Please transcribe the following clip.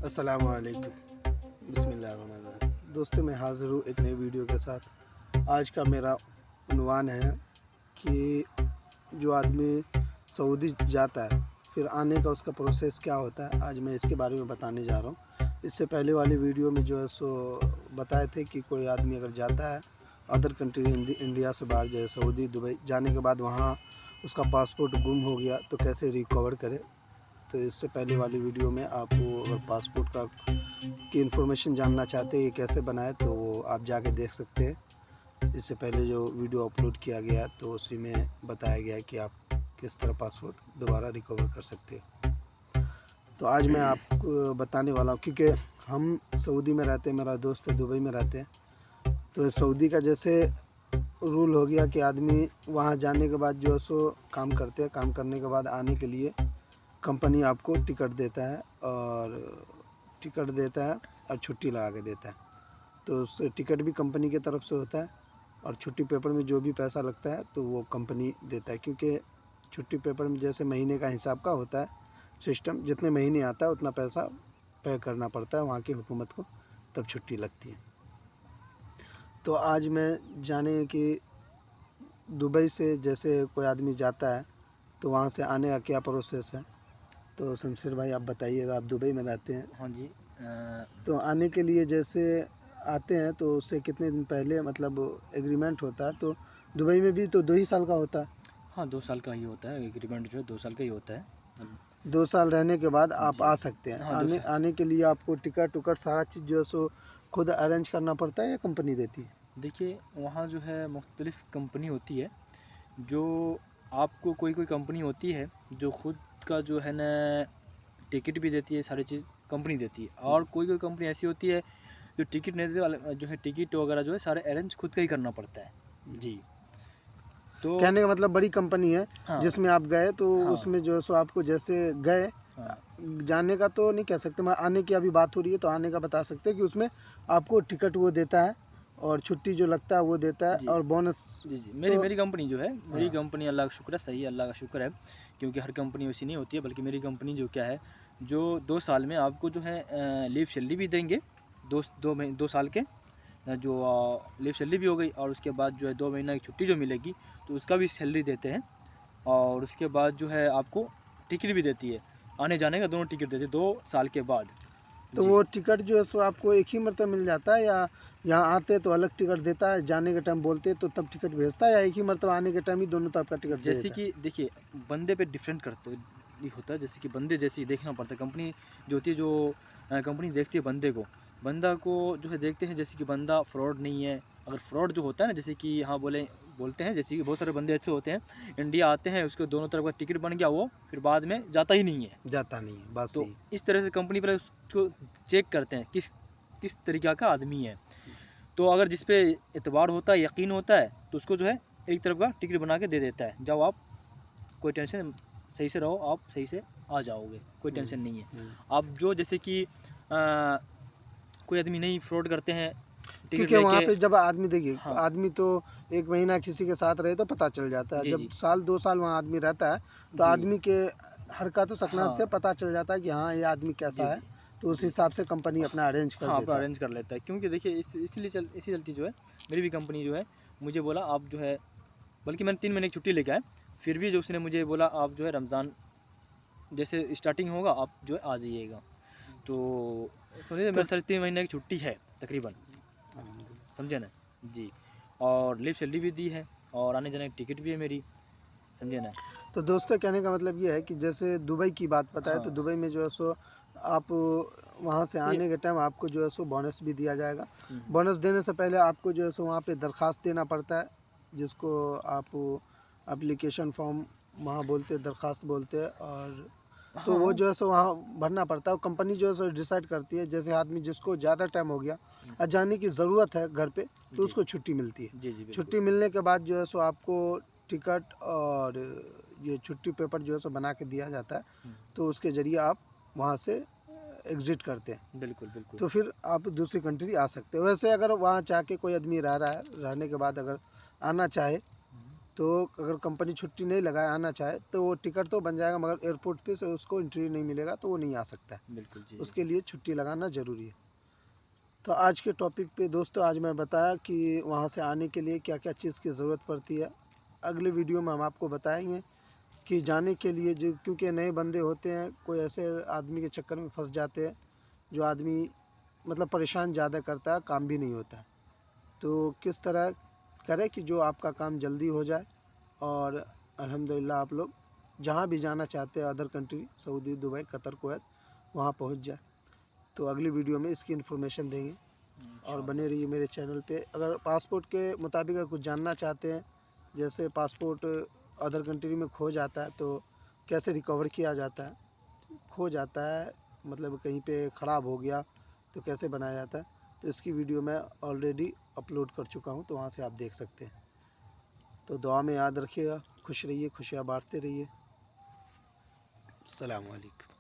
अस्सलाम वालेकुम। बिस्मिल्लाहिर्रहमानिर्रहीम। दोस्तों, मैं हाज़िर हूँ एक नई वीडियो के साथ। आज का मेरा उन्वान है कि जो आदमी सऊदी जाता है फिर आने का उसका प्रोसेस क्या होता है। आज मैं इसके बारे में बताने जा रहा हूँ। इससे पहले वाली वीडियो में जो है सो बताए थे कि कोई आदमी अगर जाता है अदर कंट्री इंडिया से बाहर, जैसे सऊदी, दुबई, जाने के बाद वहाँ उसका पासपोर्ट गुम हो गया तो कैसे रिकवर करे। तो इससे पहले वाली वीडियो में आपको अगर पासपोर्ट की इन्फॉर्मेशन जानना चाहते हैं ये कैसे बनाए तो वो आप जाके देख सकते हैं। इससे पहले जो वीडियो अपलोड किया गया तो उसी में बताया गया है कि आप किस तरह पासपोर्ट दोबारा रिकवर कर सकते हैं। तो आज मैं आपको बताने वाला हूँ, क्योंकि हम सऊदी में रहते हैं, मेरा दोस्त है दुबई में रहते हैं। तो सऊदी का जैसे रूल हो गया कि आदमी वहाँ जाने के बाद जो है सो काम करते हैं, काम करने के बाद आने के लिए कंपनी आपको टिकट देता है और छुट्टी लगा के देता है। तो उस टिकट भी कंपनी की तरफ से होता है और छुट्टी पेपर में जो भी पैसा लगता है तो वो कंपनी देता है, क्योंकि छुट्टी पेपर में जैसे महीने का हिसाब का होता है सिस्टम, जितने महीने आता है उतना पैसा पे करना पड़ता है वहाँ की हुकूमत को, तब छुट्टी लगती है। तो आज मैं जाने कि दुबई से जैसे कोई आदमी जाता है तो वहाँ से आने का क्या प्रोसेस है। तो शमशेर भाई आप बताइएगा, आप दुबई में रहते हैं। हाँ जी। तो आने के लिए जैसे आते हैं तो उससे कितने दिन पहले मतलब एग्रीमेंट होता है। तो दुबई में भी तो 2 ही साल का होता है। हाँ, 2 साल का ही होता है एग्रीमेंट, जो है 2 साल का ही होता है। 2 साल रहने के बाद आप जी। आ सकते हैं। हाँ, आने के लिए आपको टिकट उकट सारा चीज़ जो है सो खुद अरेंज करना पड़ता है या कंपनी देती है। देखिए, वहाँ जो है मुख्तलिफ़ कंपनी होती है, जो आपको कोई कंपनी होती है जो ख़ुद का जो है ना टिकट भी देती है, सारी चीज़ कंपनी देती है। और कोई कंपनी ऐसी होती है जो टिकट नहीं देती वाले, जो है टिकट वगैरह जो है सारे अरेंज खुद का ही करना पड़ता है। जी। तो कहने का मतलब बड़ी कंपनी है। हाँ। जिसमें आप गए तो हाँ। उसमें जो है सो आपको जैसे गए, हाँ। जाने का तो नहीं कह सकते, मैं आने की अभी बात हो रही है तो आने का बता सकते हैं कि उसमें आपको टिकट वो देता है और छुट्टी जो लगता है वो देता है जी। और बोनस। जी। तो मेरी कंपनी जो है, मेरी कंपनी अल्लाह का शुक्र है, सही है, अल्लाह का शुक्र है, क्योंकि हर कंपनी वैसी नहीं होती है। बल्कि मेरी कंपनी जो क्या है, जो 2 साल में आपको जो है लीव सैलरी भी देंगे, 2 साल के जो लीव सैलरी भी हो गई, और उसके बाद जो है 2 महीना की छुट्टी जो मिलेगी तो उसका भी सैलरी देते हैं। और उसके बाद जो है आपको टिकट भी देती है, आने जाने का दोनों टिकट देते हैं 2 साल के बाद। तो वो टिकट जो है सो आपको एक ही मरतबा मिल जाता है या यहाँ आते तो अलग टिकट देता है, जाने के टाइम बोलते तो तब टिकट भेजता है, या एक ही मरतबा आने के टाइम ही दोनों तरफ का टिकट दे जैसे देता कि देखिए, बंदे पे डिफरेंट करते ही होता है। जैसे कि बंदे जैसे ही देखना पड़ता है, कंपनी जो होती है, जो कंपनी देखती है बंदा को जो है देखते हैं, जैसे कि बंदा फ्रॉड नहीं है। अगर फ्रॉड जो होता है ना, जैसे कि यहाँ बोलते हैं, जैसे कि बहुत सारे बंदे अच्छे होते हैं, इंडिया आते हैं, उसके दोनों तरफ का टिकट बन गया, वो फिर बाद में जाता ही नहीं है। जाता नहीं है, बात तो सही। इस तरह से कंपनी पर उसको चेक करते हैं किस तरीक़ा का आदमी है। तो अगर जिस पे एतबार होता है, यकीन होता है, तो उसको जो है एक तरफ का टिकट बना के दे देता है। जब आप कोई टेंशन, सही से रहो, आप सही से आ जाओगे, कोई टेंशन नहीं है। आप जो जैसे कि कोई आदमी नहीं फ्रॉड करते हैं टिकट क्योंकि वहाँ लेके। पे जब आदमी, देखिए, हाँ। आदमी तो 1 महीना किसी के साथ रहे तो पता चल जाता है। जी। जब जी। साल 2 साल वहाँ आदमी रहता है तो जी। आदमी के हरकत सकना हाँ। से पता चल जाता है कि हाँ ये आदमी जी। कैसा है। जी। तो उस जी। हिसाब से कंपनी अपना अरेंज कर हाँ, अपना देता है। अरेंज कर लेता है, क्योंकि देखिए इसी चलती जो है मेरी भी कंपनी जो है, मुझे बोला आप जो है, बल्कि मैंने 3 महीने की छुट्टी लेके आया, फिर भी जो उसने मुझे बोला आप जो है रमज़ान जैसे स्टार्टिंग होगा आप जो है आ जाइएगा। तो समझिए मेरे साढ़े 3 महीने की छुट्टी है तकरीबन, समझे ना। जी। और लीव सैलरी भी दी है और आने जाने की टिकट भी है मेरी, समझे ना। तो दोस्तों, कहने का मतलब ये है कि जैसे दुबई की बात बताए तो हाँ। दुबई में जो है सो आप वहाँ से आने के टाइम आपको जो है सो बोनस भी दिया जाएगा। बोनस देने से पहले आपको जो है सो वहाँ पे दरख्वास्त देना पड़ता है, जिसको आप एप्लीकेशन फॉर्म वहाँ बोलते हैं, दरख्वास्त बोलते हैं। और तो वो हाँ। जो है सो वहाँ भरना पड़ता है। कंपनी जो है सो डिसाइड करती है, जैसे आदमी जिसको ज़्यादा टाइम हो गया और जाने की ज़रूरत है घर पे तो उसको छुट्टी मिलती है। जी। जी। छुट्टी मिलने के बाद जो है सो आपको टिकट और ये छुट्टी पेपर जो है सो बना के दिया जाता है। तो उसके ज़रिए आप वहाँ से एग्ज़िट करते हैं। बिल्कुल। तो फिर आप दूसरी कंट्री आ सकते हैं। वैसे अगर वहाँ चाह के कोई आदमी रह रहा है, रहने के बाद अगर आना चाहे तो अगर कंपनी छुट्टी नहीं लगाए आना चाहे तो वो टिकट तो बन जाएगा, मगर एयरपोर्ट पे से उसको एंट्री नहीं मिलेगा तो वो नहीं आ सकता है। बिल्कुल जी। उसके लिए छुट्टी लगाना ज़रूरी है। तो आज के टॉपिक पे दोस्तों आज मैं बताया कि वहाँ से आने के लिए क्या क्या चीज़ की ज़रूरत पड़ती है। अगले वीडियो में हम आपको बताएंगे कि जाने के लिए जो, क्योंकि नए बंदे होते हैं, कोई ऐसे आदमी के चक्कर में फंस जाते हैं जो आदमी मतलब परेशान ज़्यादा करता है, काम भी नहीं होता है। तो किस तरह करें कि जो आपका काम जल्दी हो जाए और अल्हम्दुलिल्लाह आप लोग जहाँ भी जाना चाहते हैं other country, Saudi, Dubai, Qatar, Kuwait, वहाँ पहुँच जाए। तो अगली वीडियो में इसकी इन्फॉर्मेशन देंगे और बने रहिए मेरे चैनल पे। अगर पासपोर्ट के मुताबिक अगर कुछ जानना चाहते हैं, जैसे पासपोर्ट अदर कंट्री में खो जाता है तो कैसे रिकवर किया जाता है, खो जाता है मतलब कहीं पे ख़राब हो गया तो कैसे बनाया जाता है, तो इसकी वीडियो मैं ऑलरेडी अपलोड कर चुका हूँ, तो वहाँ से आप देख सकते हैं। तो दुआ में याद रखिएगा, खुश रहिए, खुशियाँ बांटते रहिए। अस्सलाम वालेकुम।